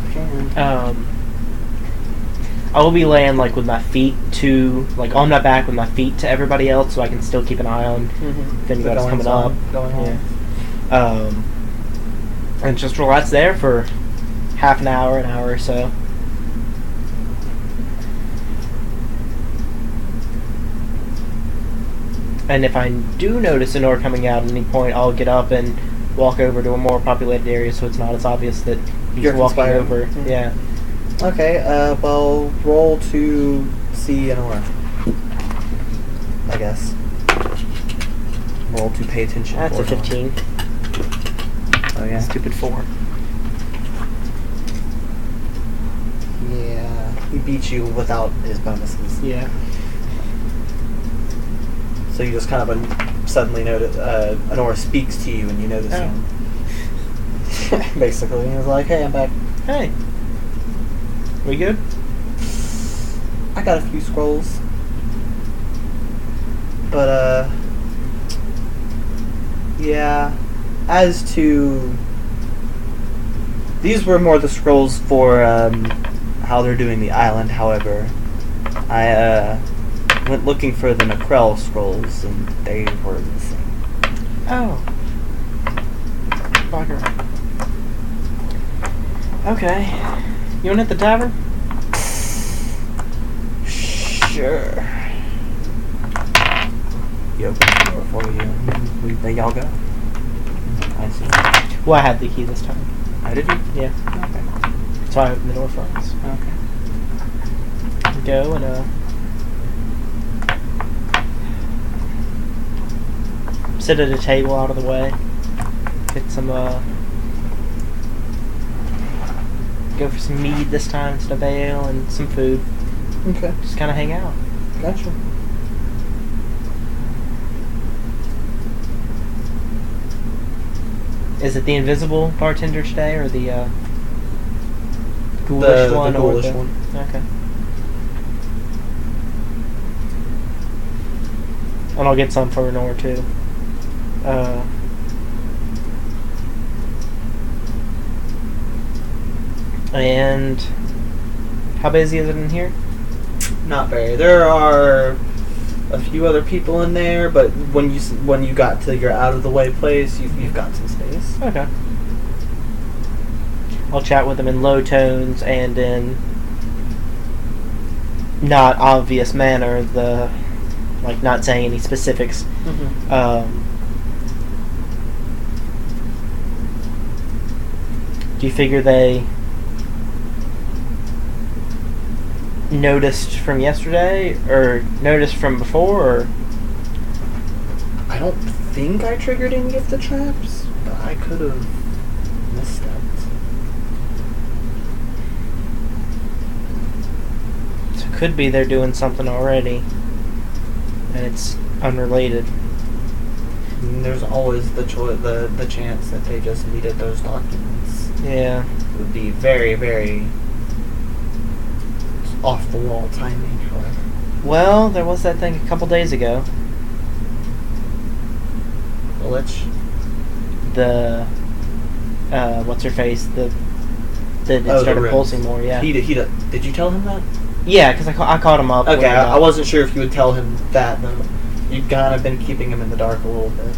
can. I will be laying like with my feet to on my back with my feet to everybody else, so I can still keep an eye on if anybody's coming up. And just relax there for half an hour or so. And if I do notice an ore coming out at any point, I'll get up and walk over to a more populated area so it's not as obvious that you're walking over. Mm-hmm. Yeah. Okay, well, roll to see an ore, I guess. Roll to pay attention. That's a 15. Oh, yeah. Stupid 4. Yeah, he beat you without his bonuses. Yeah. So you just kind of suddenly notice an aura speaks to you, and you notice him. Basically, he was like, "Hey, I'm back. Hey, we good? I got a few scrolls, but yeah. As to these were more the scrolls for how they're doing the island. However, I went looking for the Necrel scrolls, and they were missing. Oh. Bugger. Okay. You want to hit the tavern? Sure. He opens the door for you. There y'all go. I see. Well, I had the key this time. Oh, did you? Yeah. Okay. So I opened the door for us. Okay. Go and sit at a table out of the way. Get some go for some mead this time instead of ale and some food. Okay. Just kind of hang out. Gotcha. Is it the invisible bartender today or the ghoulish one? The ghoulish one. Okay. And I'll get some for Renor too. And how busy is it in here? Not very. There are a few other people in there, but when you got to your out of the way place, you've got some space. Okay. I'll chat with them in low tones and in not obvious manner. Not saying any specifics. Mm-hmm. Do you figure they noticed from yesterday, or noticed from before, or? I don't think I triggered any of the traps, but I could have missed that. So it could be they're doing something already, and it's unrelated. And there's always the chance that they just needed those documents. Yeah. It would be very, very off the wall timing, however. Well, there was that thing a couple days ago. Which? The what's her face? That it started pulsing more. Yeah. Did you tell him that? Yeah, because I caught him up. Okay, I wasn't sure if you would tell him that though. You've kind of been keeping him in the dark a little bit.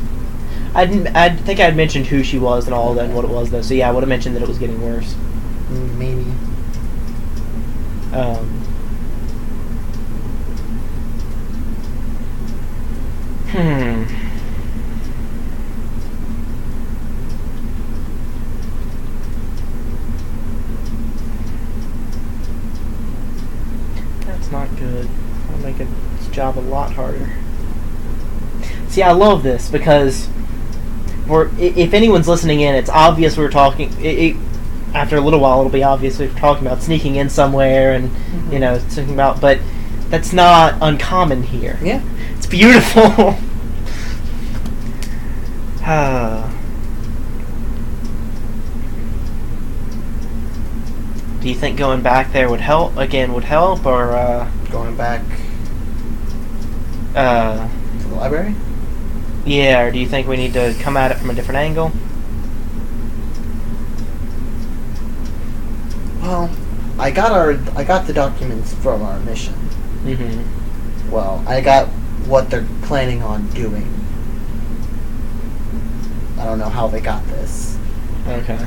I think I had mentioned who she was and all that and what it was though. So yeah, I would have mentioned that it was getting worse. Maybe. That's not good. That'll make its job a lot harder. See, I love this because if anyone's listening in, it's obvious we're talking. After a little while, it'll be obvious we're talking about sneaking in somewhere and talking about. But that's not uncommon here. Yeah, it's beautiful. Do you think going back there would help? Or going back to the library? Yeah, or do you think we need to come at it from a different angle? Well, I got the documents from our mission. Mm-hmm. Well, I got what they're planning on doing. I don't know how they got this, Okay.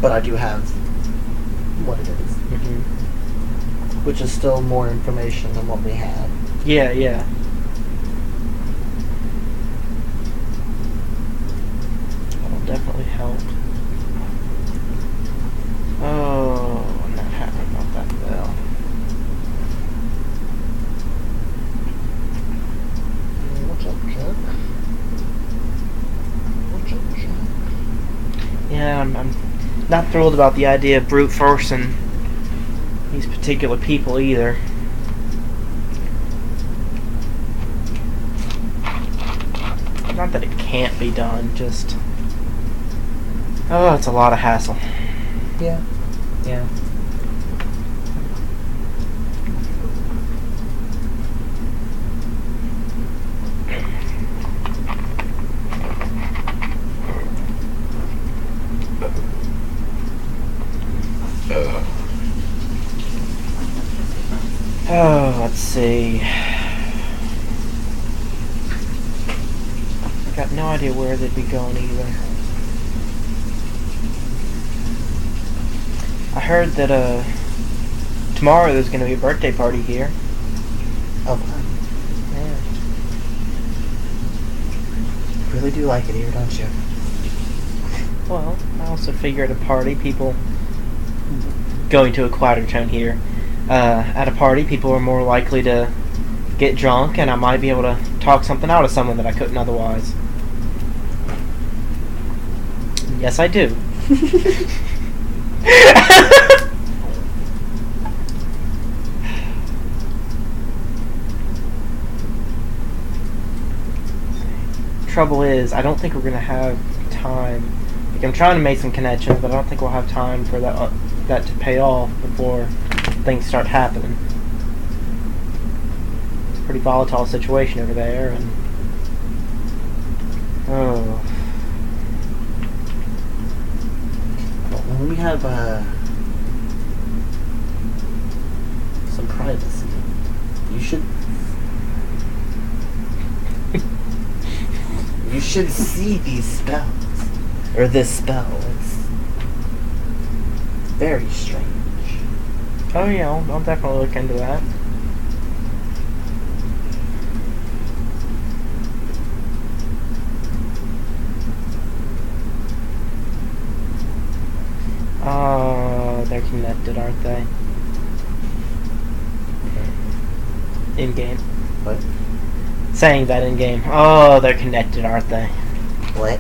but I do have what it is, Mm-hmm. which is still more information than what we had. Yeah, yeah. That'll definitely help. Oh, I'm not happy about that bell. What's up, Chuck? What's up, Chuck? Yeah, I'm not thrilled about the idea of brute forcing these particular people either. Not that it can't be done, just... Oh, it's a lot of hassle. Yeah. Yeah. Oh, let's see. I got no idea where they'd be going either. I heard that tomorrow there's going to be a birthday party here. Oh, Yeah. really do like it here, don't you? Well, I also figure at a party, people going to a quieter tone here. At a party, people are more likely to get drunk, and I might be able to talk something out of someone that I couldn't otherwise. Yes, I do. Trouble is, I don't think we're gonna have time. Like, I'm trying to make some connections, but I don't think we'll have time for that to pay off before things start happening. It's a pretty volatile situation over there, and oh. But when we have some privacy, you should see these spells, or this spell. It's very strange. Oh yeah, I'll definitely look into that. Oh, they're connected, aren't they? In game. What? Saying that in game. Oh, they're connected, aren't they? What?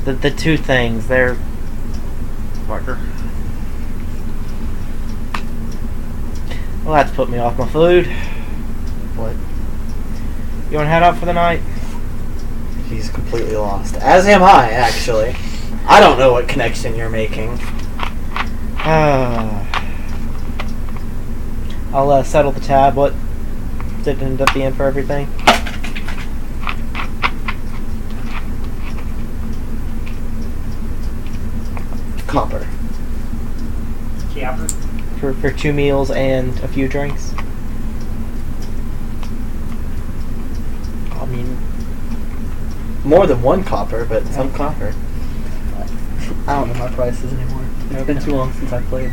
The two things, they're... Marker. Well, that's put me off my food. What? You want to head out for the night? He's completely lost. As am I, actually. I don't know what connection you're making. I'll settle the tab. What did it end up being for everything? Copper. Capper. For 2 meals and a few drinks? I mean... More than one copper, but some copper. I don't know my prices anymore. It's been too long since I played.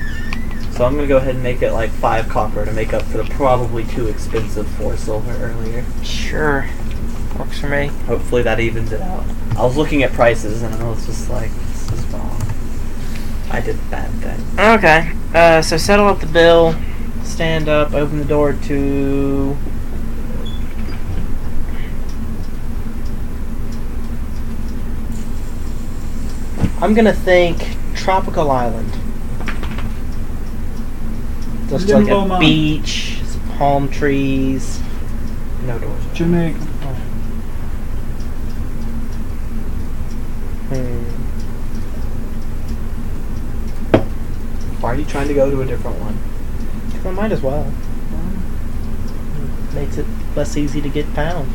So I'm going to go ahead and make it like 5 copper to make up for the probably too expensive 4 silver earlier. Sure. Works for me. Hopefully that evens it out. I was looking at prices and I was just like, this is wrong. I did a bad thing. Okay. So settle up the bill. Stand up. Open the door to... I'm gonna think Tropical Island. Just like a Limbo beach, some palm trees. No doors. Jamaica. Why are you trying to go to a different one? I might as well. Makes it less easy to get found.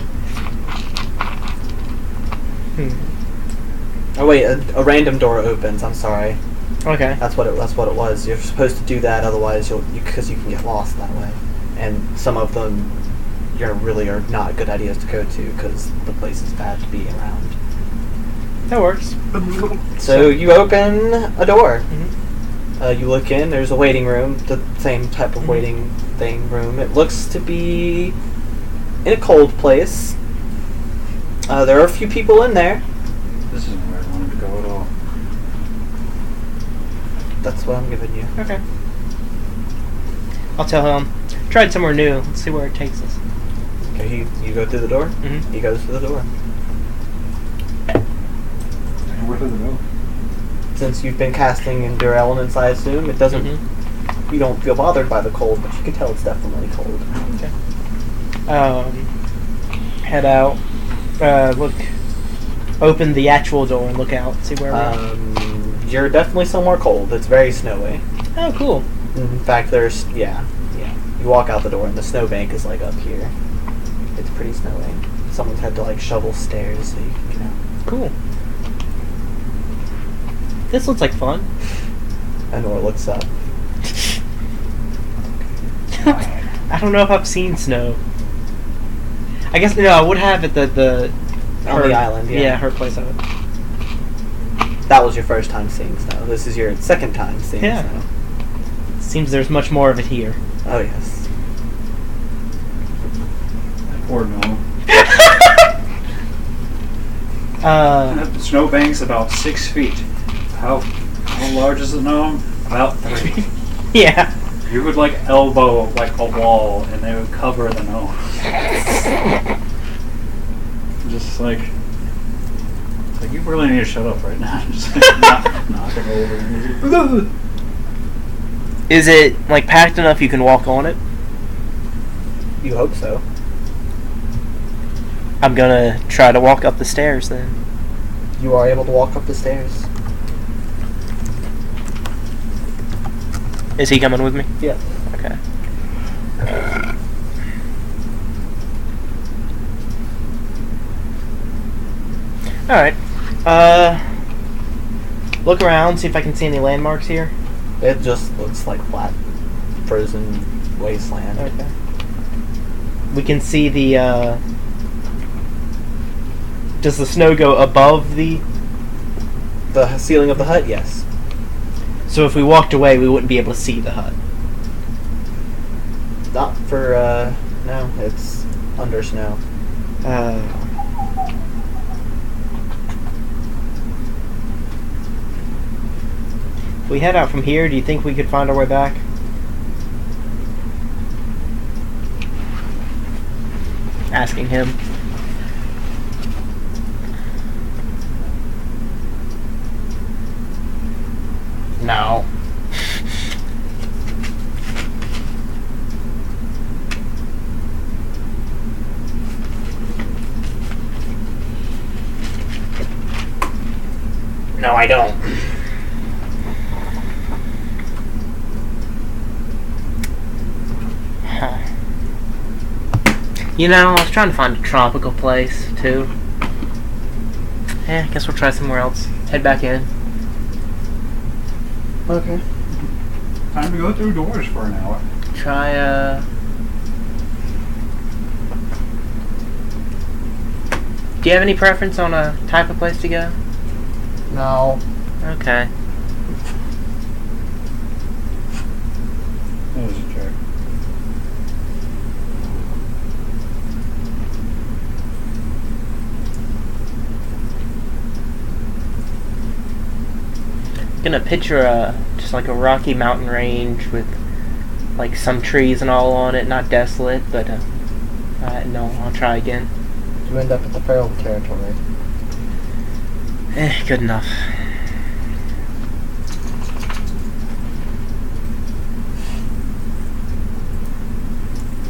Oh wait, a random door opens. I'm sorry. Okay. That's what it was. You're supposed to do that, otherwise because you can get lost that way. And some of them really are not good ideas to go to because the place is bad to be around. That works. So you open a door. Mm-hmm. You look in. There's a waiting room, the same type of waiting room. It looks to be in a cold place. There are a few people in there. This isn't where I wanted to go at all. That's what I'm giving you. Okay. I'll tell him. Tried somewhere new. Let's see where it takes us. Okay, you go through the door? Mm-hmm. He goes through the door. And where did it go? Since you've been casting Endure Elements, I assume, it doesn't... You don't feel bothered by the cold, but you can tell it's definitely cold. Okay. Head out. Look. Open the actual door and look out. See where we're... You're definitely somewhere cold. It's very snowy. Oh, cool. In fact, there's... Yeah. You walk out the door and the snowbank is, like, up here. It's pretty snowy. Someone's had to, like, shovel stairs so you can get out. Cool. This looks like fun. Anor looks up. I don't know if I've seen snow. I guess, no, I would have at the On the island, yeah. Yeah, her place of it. That was your first time seeing snow. This is your second time seeing Yeah. snow. Seems there's much more of it here. Oh, yes. Poor gnome. Uh, The snowbank's about 6 feet. How large is the gnome? About 3. yeah. You would like elbow like a wall, and they would cover the gnome. Just like you really need to shut up right now. Just like, knocking over. Is it, like, packed enough you can walk on it? You hope so. I'm gonna try to walk up the stairs then. You are able to walk up the stairs. Is he coming with me? Yeah. Okay. Alright. Look around, see if I can see any landmarks here. It just looks like flat, frozen wasteland. Okay. We can see the, does the snow go above the... The ceiling of the hut, yes. So if we walked away, we wouldn't be able to see the hut. Not for, no, it's under snow. If we head out from here, do you think we could find our way back? Asking him. No. No, I don't. You know, I was trying to find a tropical place, too. I guess we'll try somewhere else. Head back in. Okay. Time to go through doors for an hour. Try, Do you have any preference on a type of place to go? No. Okay. That was a jerk. Gonna picture just like a rocky mountain range with like some trees and all on it, not desolate, but no, I'll try again. You end up at the feral territory. Good enough.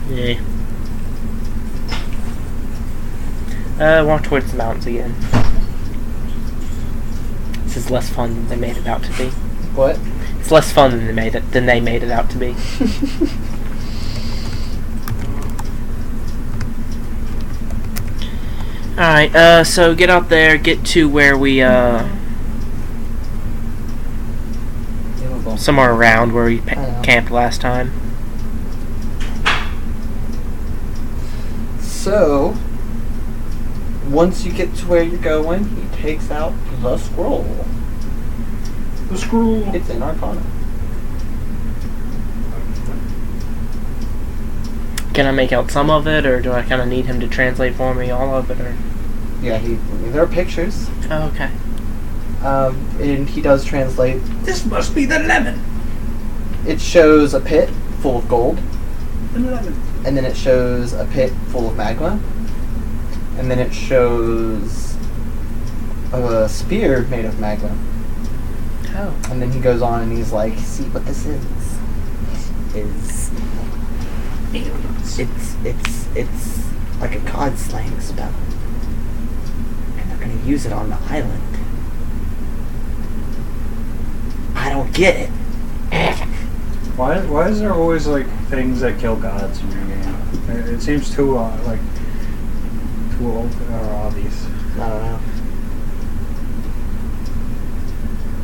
Yeah. Walk towards the mountains again. This is less fun than they made it out to be. What? It's less fun than they made it out to be. Alright, so get out there, get to where we, somewhere around where we know. camped last time. So, once you get to where you're going, he takes out the scroll. The scroll. It's in Arcana. Can I make out some of it, or do I kind of need him to translate for me all of it? Or Yeah, there are pictures. oh, okay. And he does translate. This must be the lemon. It shows a pit full of gold, The lemon. and then it shows a pit full of magma, and then it shows a spear made of magma. Oh. And then he goes on and he's like, see what this is. It's like a god slaying spell. And they're gonna use it on the island. I don't get it. Why is there always like things that kill gods in your game? It seems too like too old or obvious. I don't know.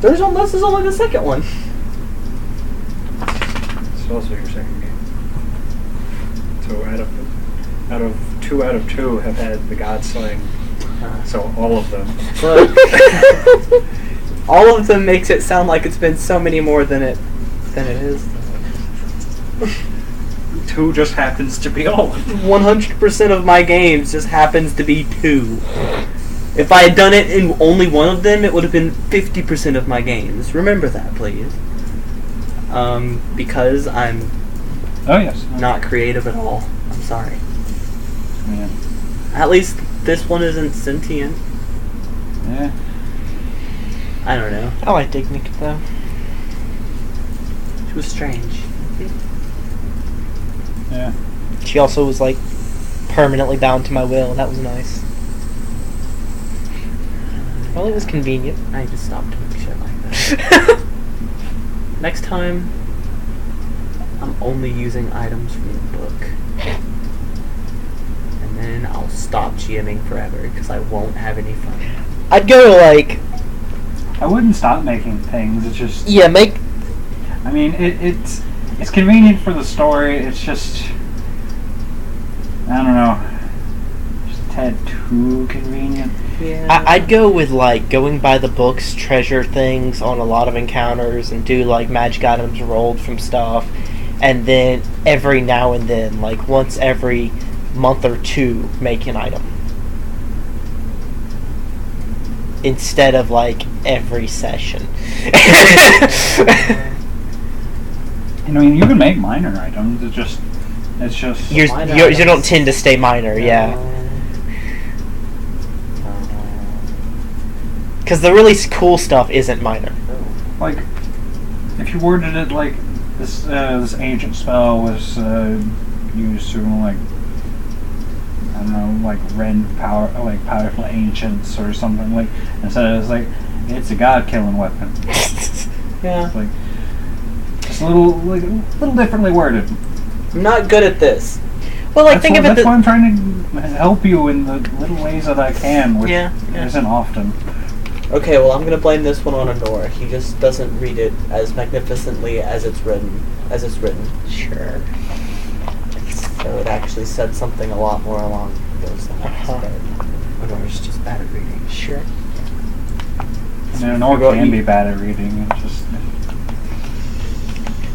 This is only the second one. It's also your second game. So out of 2 out of 2 have had the god slaying. So all of them. All of them makes it sound like it's been so many more than it is. 2 just happens to be all of them. 100% of my games just happens to be 2. If I had done it in only one of them, it would have been 50% of my games. Remember that, please. Because I'm Oh yes. not creative at all. I'm sorry. Yeah. At least this one isn't sentient. Yeah. I don't know. I like Dignic though. She was strange. Yeah. She also was like permanently bound to my will. That was nice. Well, it was convenient. I need to stop doing shit like that. Next time, I'm only using items from the book. And then I'll stop GMing forever because I won't have any fun. I'd go like, I wouldn't stop making things. It's just. yeah, make. I mean, it's convenient for the story. It's just. I don't know. Just a tad too convenient. Yeah. I'd go with like going by the books, treasure things on a lot of encounters, and do like magic items rolled from stuff, and then every now and then, like once every month or 2, make an item instead of like every session. I mean, you can make minor items. It's just. You don't tend to stay minor, yeah. Because the really cool stuff isn't minor. Like, if you worded it like this ancient spell was used to like, I don't know, like rend power, like powerful ancients or something, like instead it's like it's a god killing weapon. Yeah. It's like just a little differently worded. I'm not good at this. Well, like think of it. That's why I'm trying to help you in the little ways that I can, which isn't often. Okay, well, I'm gonna blame this one on Honor. He just doesn't read it as magnificently as it's written. Sure. So it actually said something a lot more along those lines. But Honor's just bad at reading. Sure. I mean, an orc can be bad at reading. It's just.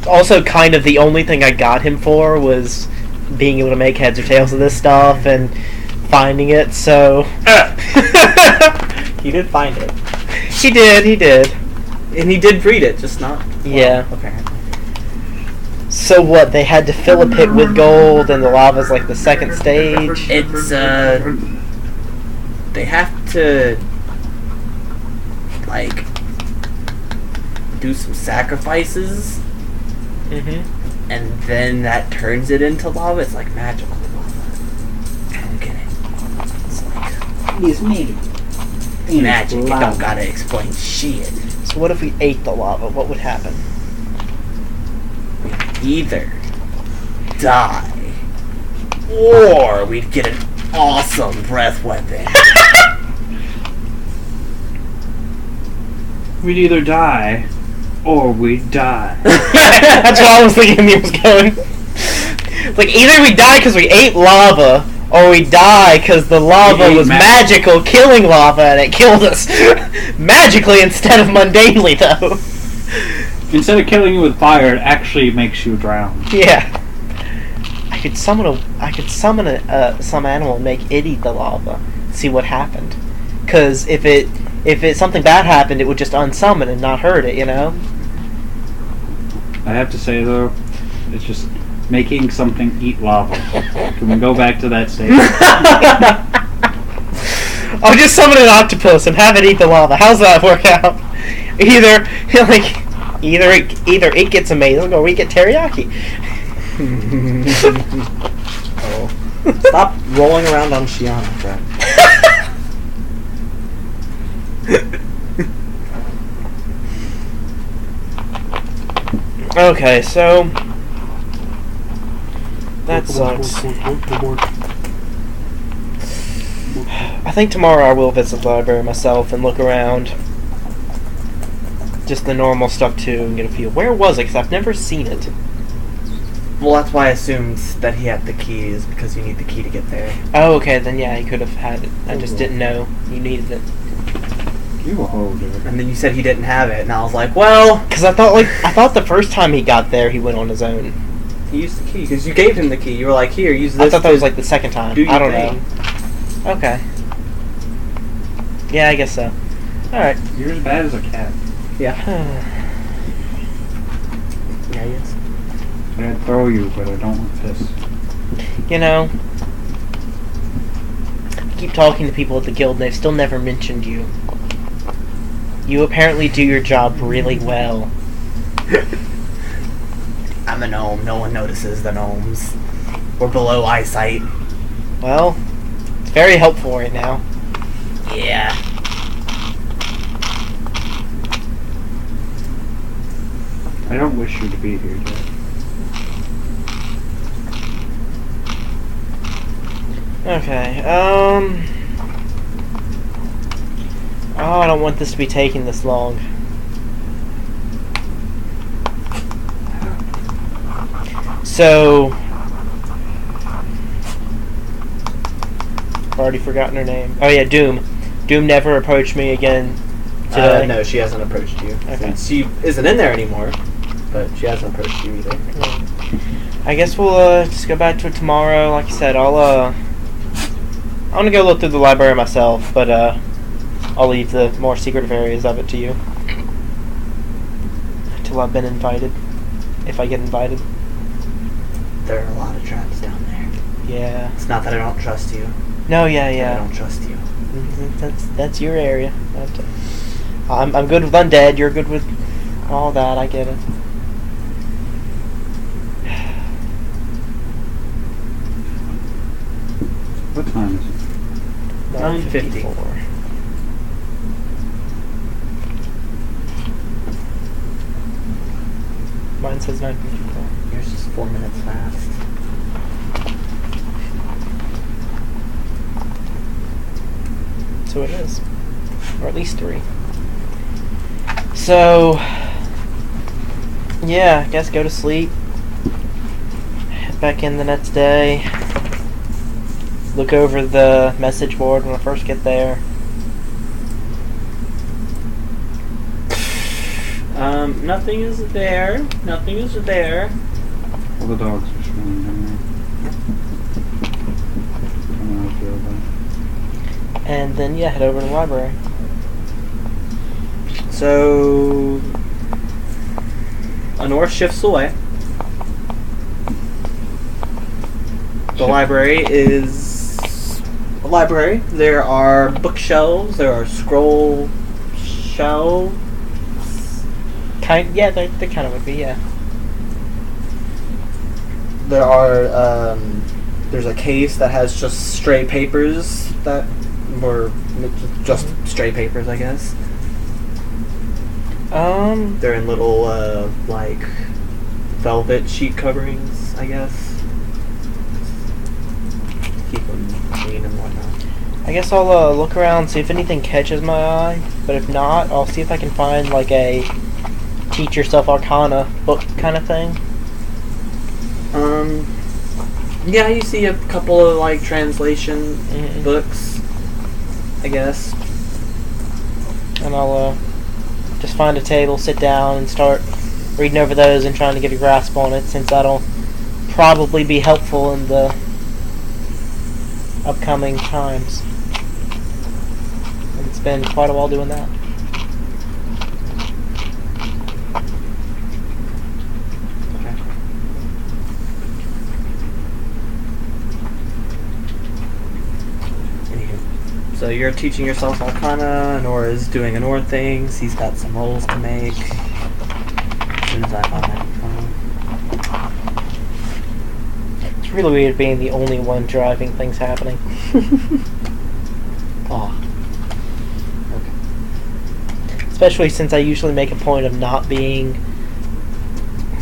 Also, kind of the only thing I got him for was being able to make heads or tails of this stuff and finding it. So He did find it. he did. And he did read it, just not... Yeah. Well, apparently. So what, they had to fill a pit with gold and the lava's like the second stage? It's, they have to, like, do some sacrifices, and then that turns it into lava. It's like magical lava. I don't get it. It's like... It's me. Magic, it don't gotta explain shit. So what if we ate the lava? What would happen? We'd either die, or we'd get an awesome breath weapon. We'd either die, or we die. That's what I was thinking he was going. Like, either we die because we ate lava, or we die because the lava was magical, killing lava, and it killed us. Magically instead of mundanely, though. Instead of killing you with fire, it actually makes you drown. Yeah. I could summon some animal and make it eat the lava. See what happened. Because if something bad happened, it would just unsummon and not hurt it, you know? I have to say, though, it's just making something eat lava. Can we go back to that stage? I'll just summon an octopus and have it eat the lava. How's that work out? Either it gets amazing or we get teriyaki. Oh. Stop rolling around on Shiana, friend. Okay, so that sucks. I think tomorrow I will visit the library myself and look around. Just the normal stuff too, and get a feel. Where was it? Because I've never seen it. Well, that's why I assumed that he had the keys, because you need the key to get there. Oh, okay, then yeah, he could have had it. I just didn't know you needed it. You will hold it. And then you said he didn't have it, and I was like, well... Because I thought the first time he got there, he went on his own. He used the key, because you gave him the key. You were like, here, use this. I thought that was like the second time. I don't know. Okay. Yeah, I guess so. Alright. You're as bad as a cat. Yeah. Yeah, yes. I'd throw you, but I don't want this. You know, I keep talking to people at the guild and they've still never mentioned you. You apparently do your job really well. I'm a gnome. No one notices the gnomes. We're below eyesight. Well, it's very helpful right now. Yeah. I don't wish you to be here, Jack. Okay, oh, I don't want this to be taking this long. So, I've already forgotten her name. Oh yeah, Doom. Doom never approached me again today. No, she hasn't approached you. Okay. She isn't in there anymore, but she hasn't approached you either. I guess we'll just go back to it tomorrow. Like I said, I'm gonna go look through the library myself, but I'll leave the more secretive areas of it to you. Till I've been invited. If I get invited. There are a lot of traps down there. Yeah. It's not that I don't trust you. No, yeah. I don't trust you. That's your area. I'm good with undead, you're good with all that, I get it. What time is it? 9:50. Mine says 9:54. Yours is 4 minutes fast. So it is. Or at least 3. So, yeah, I guess go to sleep. Head back in the next day. Look over the message board when I first get there. Nothing is there. Nothing is there. All the dogs are showing down there. I don't know how I feel about it. And then, yeah, head over to the library. So, Honor shifts away. The library is a library. There are bookshelves. There are scroll shelves. Yeah, they kind of would be, yeah. There are, there's a case that has just stray papers that were just stray papers, I guess. They're in little, like, velvet sheet coverings, I guess. Keep them clean and whatnot. I guess I'll look around, see if anything catches my eye. But if not, I'll see if I can find, like, a teach yourself Arcana book kind of thing? Yeah, you see a couple of like translation books, I guess. And I'll just find a table, sit down, and start reading over those and trying to get a grasp on it, since that'll probably be helpful in the upcoming times. And it's been quite a while doing that. So you're teaching yourself Arcana, Nora's doing Anora things, he's got some rolls to make. As soon as I find that phone. It's really weird being the only one driving things happening. Oh. Okay. Especially since I usually make a point of not being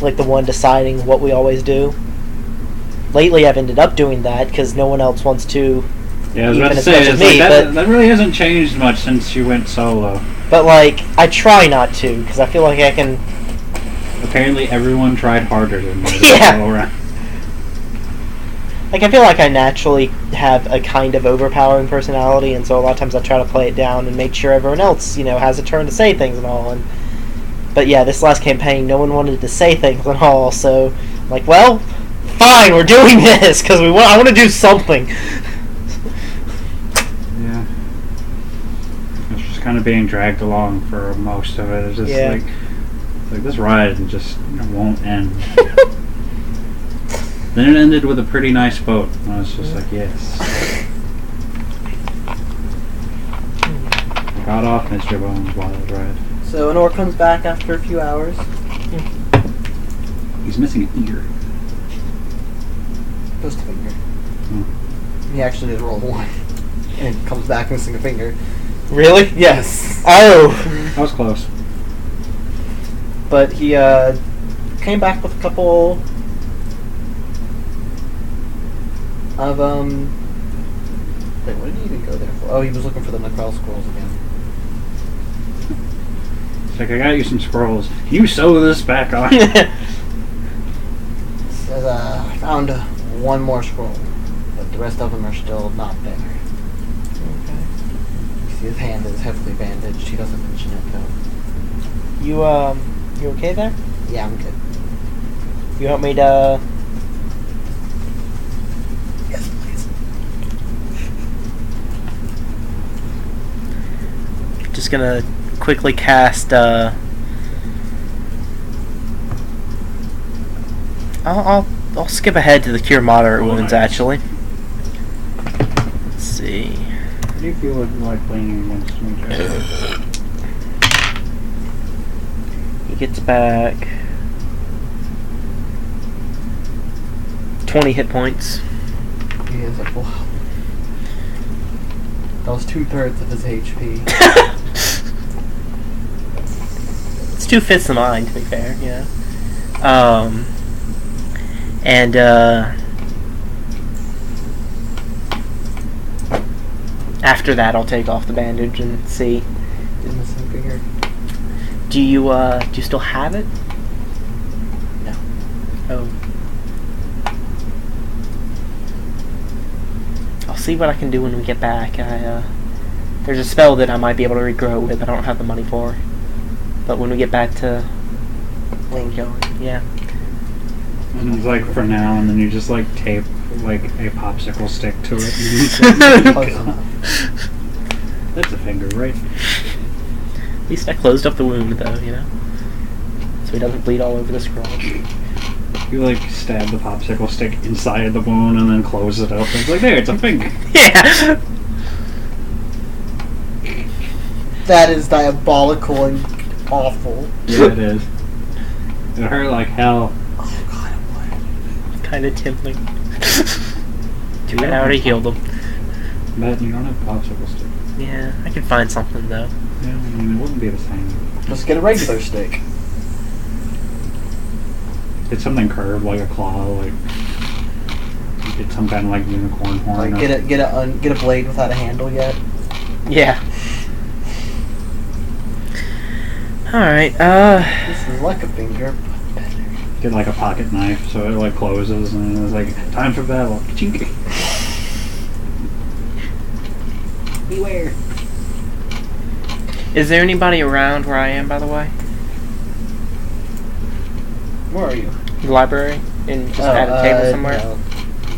like the one deciding what we always do. Lately I've ended up doing that because no one else wants to. Yeah, I was even about to as say, much it's as like me, that really hasn't changed much since you went solo. But like, I try not to because I feel like I can. Apparently everyone tried harder than me Yeah. all around. Like, I feel like I naturally have a kind of overpowering personality, and so a lot of times I try to play it down and make sure everyone else, has a turn to say things and all. But yeah, this last campaign, no one wanted to say things and all, so I'm like, well, fine, we're doing this because I want to do something. Yeah. It's just kind of being dragged along for most of it. It's just Yeah. like this ride just won't end. Then it ended with a pretty nice boat. And I was just like, yes. I got off Mr. Bones' wild ride. So Anora comes back after a few hours. He's missing an ear. Just a finger. Hmm. He actually did roll one. And comes back missing a finger. Really? Yes. Oh! That was close. But he came back with a couple of wait, what did he even go there for? Oh, he was looking for the Necrel scrolls again. It's like, I got you some scrolls. Can you sew this back on? Says I found one more scroll, but the rest of them are still not there. Okay. You see his hand is heavily bandaged. He doesn't mention it though. You okay there? Yeah, I'm good. You want me to... Yes, please. Just gonna quickly cast, I'll skip ahead to the cure moderate wounds, actually. Let's see. How do you feel like leaning against me, Jack? He gets back 20 hit points. He is a full. That was 2/3 of his HP. It's 2/5 of mine, to be fair, yeah. And after that, I'll take off the bandage and see. He's missing a finger. Do you still have it? No. Oh. I'll see what I can do when we get back. There's a spell that I might be able to regrow with. I don't have the money for. But when we get back to Lincoln, yeah. And it's like for now, and then you just like tape like a popsicle stick to it. Close enough. That's a finger, right? At least I closed up the wound, though, so he doesn't bleed all over the scroll. You like stab the popsicle stick inside the wound and then close it up. It's like, there, it's a finger. Yeah. That is diabolical and awful. Yeah, it is. It hurt like hell. Oh god, it would. Kind of tempting. Too bad I already healed him. But you don't have a popsicle stick. Yeah, I can find something though. Yeah, I mean, it wouldn't be the same. Just get a regular stick. It's something curved, like a claw, like you get some kind of like unicorn horn. Like get a blade without a handle yet. Yeah. Alright, This is like a finger, but better. Get like a pocket knife so it like closes and it's like time for battle. Chink. Beware. is there anybody around where I am, by the way? Where are you? The library? And just at a table somewhere? No.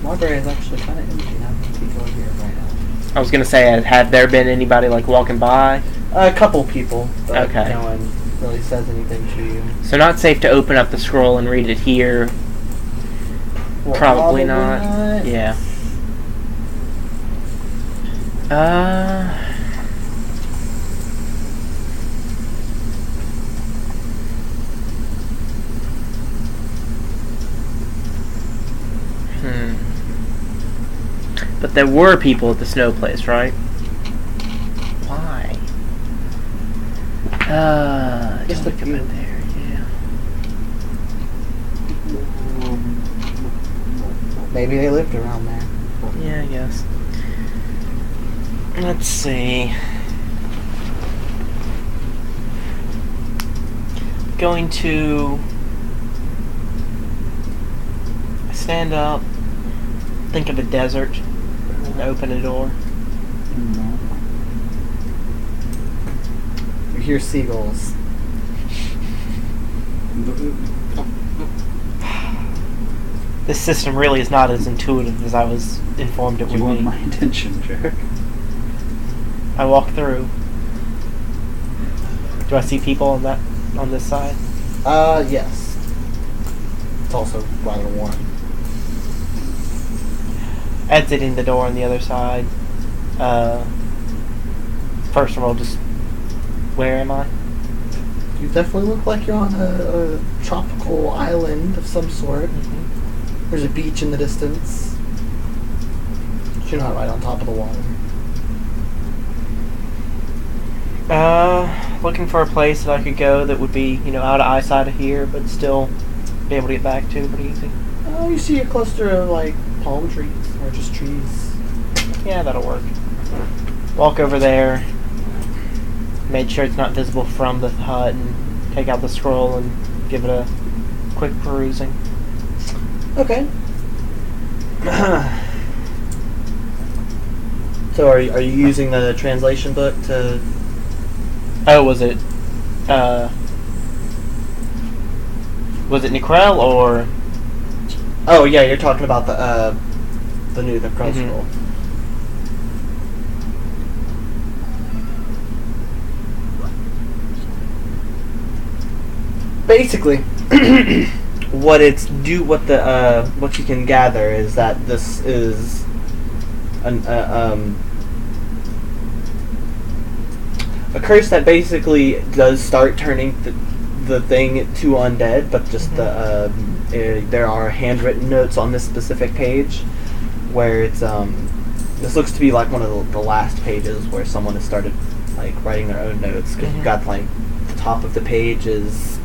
Library is actually kind of empty. Not many people are here right now. I was gonna say, have there been anybody like walking by? A couple people, but Okay. no one really says anything to you. So not safe to open up the scroll and read it here. Probably not. Yeah. But there were people at the snow place, right? Why? Just don't a look few. up there, yeah. Maybe they lived around there. Yeah, I guess. Let's see. Going to stand up, think of a desert, and open a door. You hear seagulls. This system really is not as intuitive as I was informed it Do would you want be. my attention, Jack? I walk through. Do I see people on this side? Yes. It's also rather warm. Exiting the door on the other side. First of all, just where am I? You definitely look like you're on a tropical island of some sort. There's a beach in the distance. You're not right on top of the water. Looking for a place that I could go that would be, out of eyesight of here, but still be able to get back to pretty easy. Oh, you see a cluster of like palm trees or just trees. Yeah, that'll work. Walk over there, make sure it's not visible from the hut, and take out the scroll and give it a quick perusing. Okay. So are you using the translation book to? Oh, was it Necrel or? Oh yeah, you're talking about the new Necrel Mhm. scroll. Basically, what you can gather is that this is a curse that basically does start turning the thing to undead, but just there are handwritten notes on this specific page where it's this looks to be like one of the last pages where someone has started like writing their own notes, because you've got like the top of the page is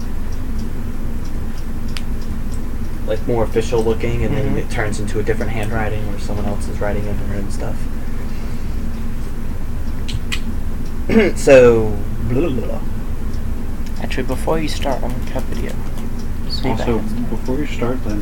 like more official looking, and then it turns into a different handwriting where someone else is writing in their own stuff. So, blah, blah, blah. Actually, before you start, I'm gonna cut video. See if I Also, have- before you start, then